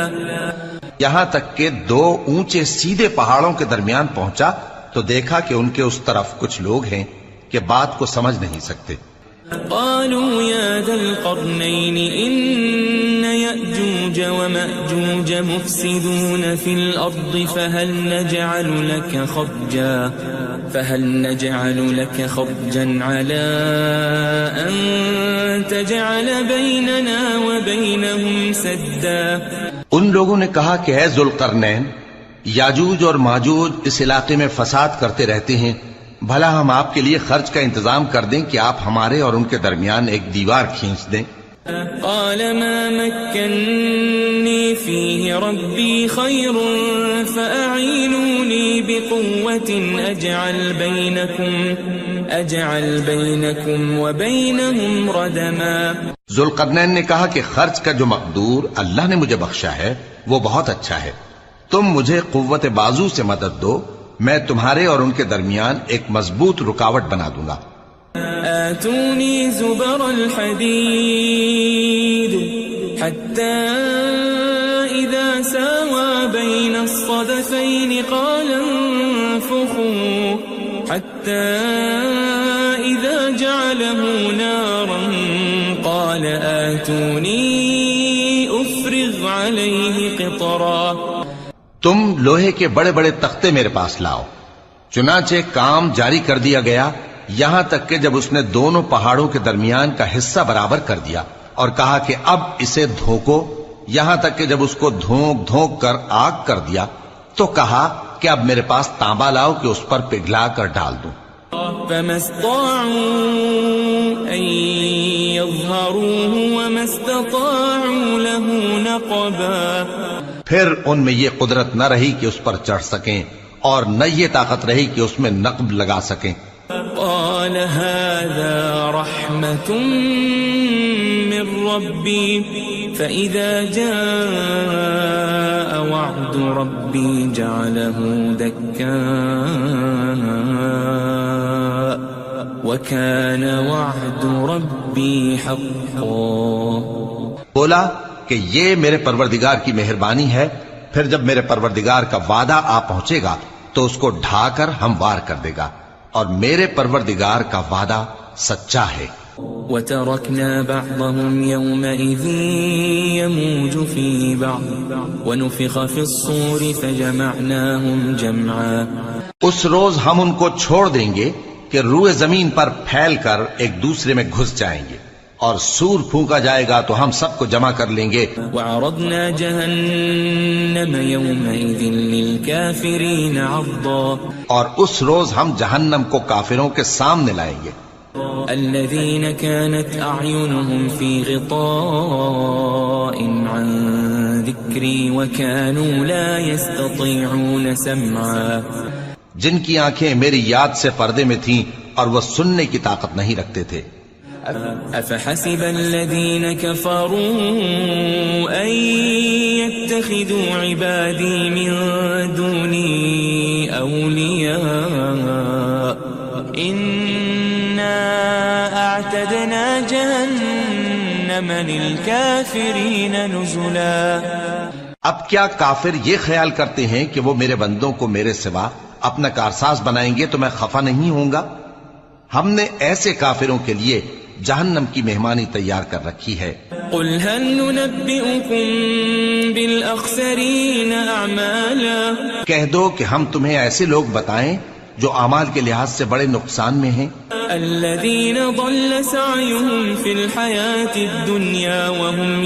یہاں تک کہ دو اونچے سیدھے پہاڑوں کے درمیان پہنچا تو دیکھا کہ ان کے اس طرف کچھ لوگ ہیں کہ بات کو سمجھ نہیں سکتے۔ قالوا يا ذا القرنين إن يأجوج ومأجوج مفسدون في الأرض فهل نجعل لك خرجا على أن تجعل بيننا وبينهم سدا۔ ان لوگوں نے کہا کہ اے ذوالقرنین، یاجوج اور ماجوج اس علاقے میں فساد کرتے رہتے ہیں، بھلا ہم آپ کے لیے خرچ کا انتظام کر دیں کہ آپ ہمارے اور ان کے درمیان ایک دیوار کھینچ دیں۔ قال ما مكنني فيه ربي خير فأعينوني بقوة أجعل بينكم وبينهم ردما۔ ذوالقرنین نے کہا کہ خرچ کا جو مقدور اللہ نے مجھے بخشا ہے وہ بہت اچھا ہے، تم مجھے قوت بازو سے مدد دو، میں تمہارے اور ان کے درمیان ایک مضبوط رکاوٹ بنا دوں گا۔ آتوني زبر الحديد حتى إذا ساوى بين الصدفين قال انفخوا حتى إذا جعله نارا قال آتوني أفرغ عليه قطرا۔ تم لوہے کے بڑے بڑے تختے میرے پاس لاؤ۔ چنانچہ کام جاری کر دیا گیا یہاں تک کہ جب اس نے دونوں پہاڑوں کے درمیان کا حصہ برابر کر دیا اور کہا کہ اب اسے دھوکو، یہاں تک کہ جب اس کو دھونک دھونک کر آگ کر دیا تو کہا کہ اب میرے پاس تانبا لاؤ کہ اس پر پگھلا کر ڈال دوں۔ فما استطاعوا أن يظهروه وما استطاعوا له نقبا۔ پھر ان میں یہ قدرت نہ رہی کہ اس پر چڑھ سکیں اور نہ یہ طاقت رہی کہ اس میں نقب لگا سکیں۔ قال هذا رحمة من ربي فإذا جاء وعد ربي جعله دكاء وكان وعد ربي حقا۔ بولا کہ یہ میرے پروردگار کی مہربانی ہے، پھر جب میرے پروردگار کا وعدہ آ پہنچے گا تو اس کو ڈھا کر ہموار کر دے گا، اور میرے پروردگار کا وعدہ سچا ہے۔ وَتَرَكْنَا بَعْضَهُمْ يَوْمَئِذٍ يَمُوجُ فِي بَعْضٍ وَنُفِخَ فِي الصُّورِ فَجَمَعْنَاهُمْ جَمْعًا۔ اس روز ہم ان کو چھوڑ دیں گے کہ روئے زمین پر پھیل کر ایک دوسرے میں گھس جائیں گے، اور سور پھونکا جائے گا تو ہم سب کو جمع کر لیں گے. وعرضنا جهنم يومئذ للكافرين عرضا اور اس روز ہم جہنم کو کافروں کے سامنے لائیں گے. الذين كانت أعينهم في غطاء عن ذكري وكانوا لا يستطيعون سمعا جن کی آنکھیں میری یاد سے پردے میں تھیں اور وہ سننے کی طاقت نہیں رکھتے تھے. أفحسب الذين كفروا أن يتخذوا عبادي من دوني أولياء إنا أعتدنا جهنم للكافرين نزلا. اب کیا کافر یہ خیال کرتے ہیں کہ وہ میرے بندوں کو میرے سوا اپنا کارساز بنائیں گے تو میں خفا نہیں ہوں گا؟ ہم نے ایسے کافروں کے لیے جہنم کی مہمانی تیار کر رکھی ہے. قل هل ننبئكم بالأخسرين أعمالا کہہ دو کہ ہم تمہیں ایسے لوگ بتائیں جو اعمال کے لحاظ سے بڑے نقصان میں ہیں. الذين ضل سعيهم في الحياة الدنيا وهم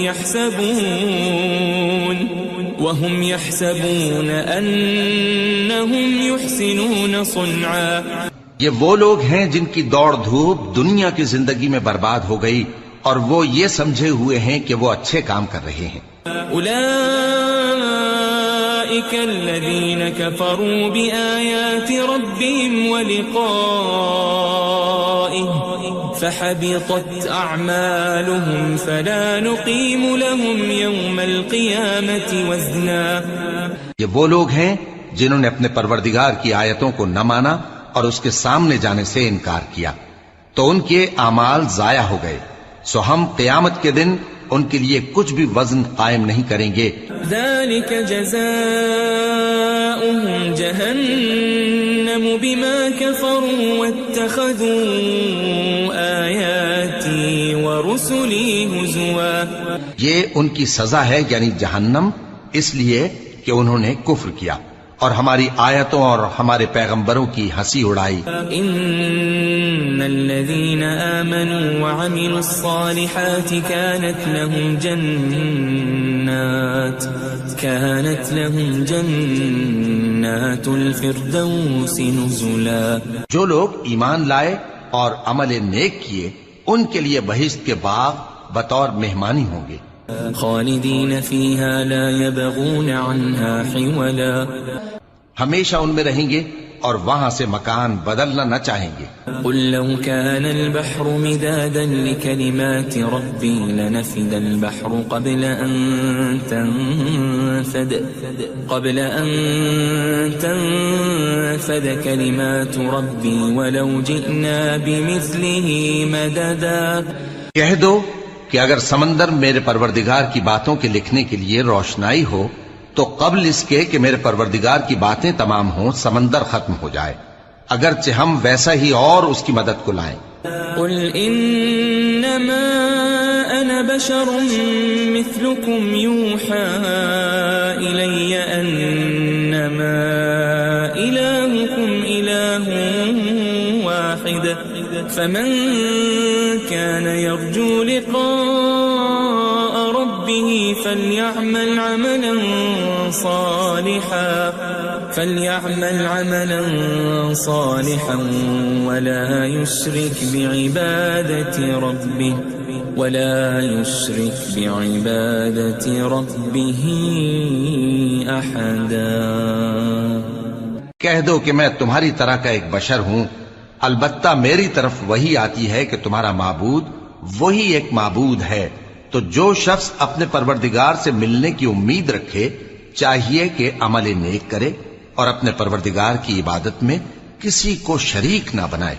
يحسبون أنهم يحسنون صنعا. یہ وہ لوگ ہیں جن کی دوڑ دھوپ دنیا کی زندگی میں برباد ہو گئی اور وہ یہ سمجھے ہوئے ہیں کہ وہ اچھے کام کر رہے ہیں. أولئك الذين كفروا بآيات ربهم ولقائه فحبطت أعمالهم فلا نقيم لهم يوم القيامة وزنا. یہ وہ لوگ ہیں جنہوں نے اپنے پروردگار کی آیتوں کو نہ مانا اور اس کے سامنے جانے سے انکار کیا تو ان کے اعمال ضائع ہو گئے، سو ہم قیامت کے دن ان کے لیے کچھ بھی وزن قائم نہیں کریں گے. ذلك جزاؤهم جهنم بما كفروا واتخذوا آياتي ورسلي هزوا. یہ ان کی سزا ہے یعنی جہنم، اس لیے کہ انہوں نے کفر کیا اور ہماری آیتوں اور ہمارے پیغمبروں کی ہنسی اڑائی. ان الذين آمنوا وعملوا الصالحات كانت لهم جنات الفردوس نزلا. جو لوگ ایمان لائے اور عمل نیک کیے ان کے لیے بہشت کے باغ بطور مہمانی ہوں گے. خالدین فیہا لا یبغون عنہا حولا. ہمیشہ ان میں رہیں گے اور وہاں سے مکان بدلنا نہ چاہیں گے. قل لو كان البحر مدادا لكلمات ربي لنفد البحر قبل أن تنفد كلمات ربي ولو جئنا بمثله مددا. کہہ دو کہ اگر سمندر میرے پروردگار کی باتوں کے لکھنے کے لیے روشنائی ہو تو قبل اس کے کہ میرے پروردگار کی باتیں تمام ہوں سمندر ختم ہو جائے، اگرچہ ہم ویسا ہی اور اس کی مدد کو لائیں. قل انما انا بشر مثلكم يوحى الي انما الهكم اله واحد فمن كان يرجو لقاء ربه فليعمل عملا صالحا ولا يشرك بعبادة ربه أحدا. کہہ دو کہ میں تمہاری طرح کا ایک بشر ہوں، البتہ میری طرف وہی آتی ہے کہ تمہارا معبود وہی ایک معبود ہے. تو جو شخص اپنے پروردگار سے ملنے کی امید رکھے چاہیے کہ عمل نیک کرے اور اپنے پروردگار کی عبادت میں کسی کو شریک نہ بنائے.